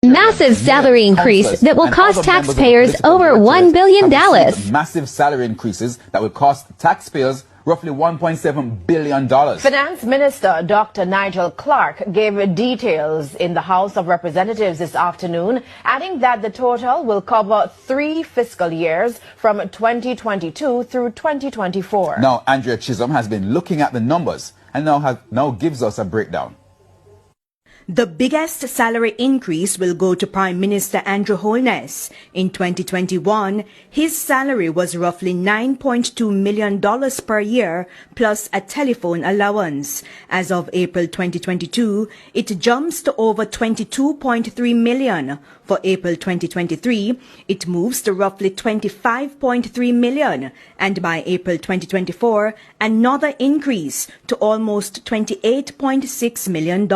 Massive salary increase that will cost taxpayers over $1 billion. Massive salary increases that will cost taxpayers roughly $1.7 billion. Finance Minister Dr. Nigel Clark gave details in the House of Representatives this afternoon, adding that the total will cover 3 fiscal years from 2022 through 2024. Now, Andrea Chisholm has been looking at the numbers and now gives us a breakdown. The biggest salary increase will go to Prime Minister Andrew Holness. In 2021, his salary was roughly $9.2 million per year plus a telephone allowance. As of April 2022, it jumps to over $22.3 million. For April 2023, it moves to roughly $25.3 million. And by April 2024, another increase to almost $28.6 million.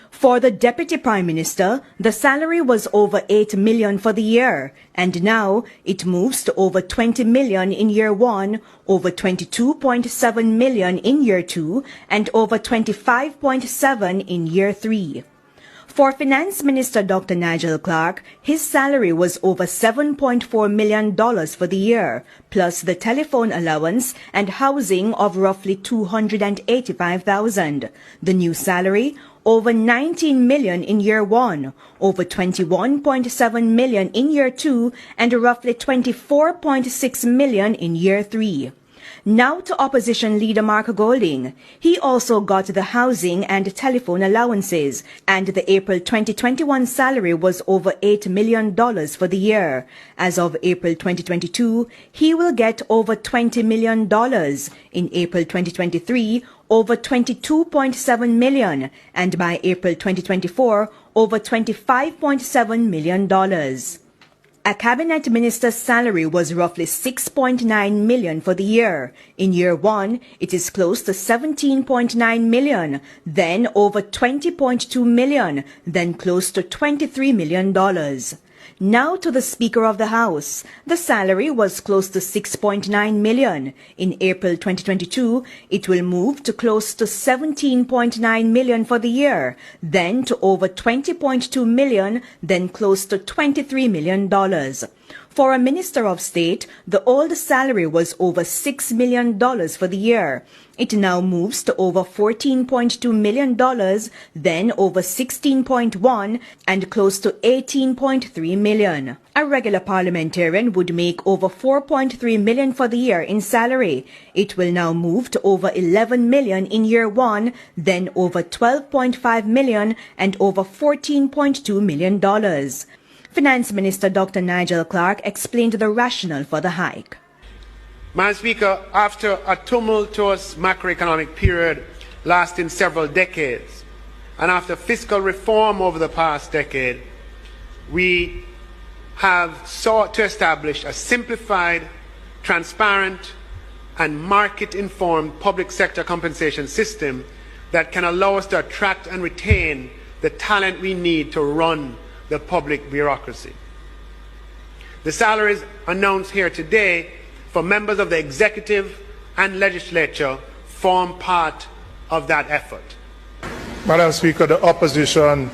For the Deputy Prime Minister, the salary was over $8 million for the year, and now it moves to over $20 million in year 1, over $22.7 million in year 2, and over $25.7 in year 3. For Finance Minister Dr. Nigel Clark, his salary was over $7.4 million for the year, plus the telephone allowance and housing of roughly $285,000. The new salary, over $19 million in year 1, over $21.7 million in year 2, and roughly $24.6 million in year 3. Now to Opposition Leader Mark Golding. He also got the housing and telephone allowances, and the April 2021 salary was over $8 million for the year. As of April 2022, he will get over $20 million. In April 2023, over $22.7 million, and by April 2024, over $25.7 million. A cabinet minister's salary was roughly $6.9 million for the year. In year 1, it is close to $17.9 million, then over $20.2 million, then close to $23 million. Now to the Speaker of the House. The salary was close to $6.9 million. In April 2022, it will move to close to $17.9 million for the year, then to over $20.2 million, then close to $23 million. For a Minister of State, the old salary was over $6 million for the year. It now moves to over $14.2 million, then over $16.1 and close to $18.3 million. A regular parliamentarian would make over $4.3 million for the year in salary. It will now move to over $11 million in year 1, then over $12.5 million and over $14.2 million. Finance Minister Dr. Nigel Clark explained the rationale for the hike. Madam Speaker, after a tumultuous macroeconomic period lasting several decades, and after fiscal reform over the past decade, we have sought to establish a simplified, transparent, and market-informed public sector compensation system that can allow us to attract and retain the talent we need to run the public bureaucracy. The salaries announced here today for members of the executive and legislature form part of that effort. Madam Speaker, the opposition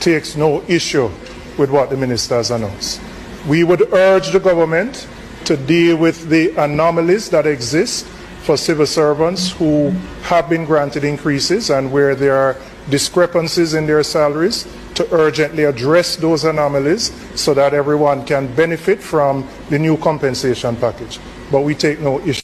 takes no issue with what the minister has announced. We would urge the government to deal with the anomalies that exist for civil servants who have been granted increases and where there are discrepancies in their salaries, to urgently address those anomalies so that everyone can benefit from the new compensation package. But we take no issue.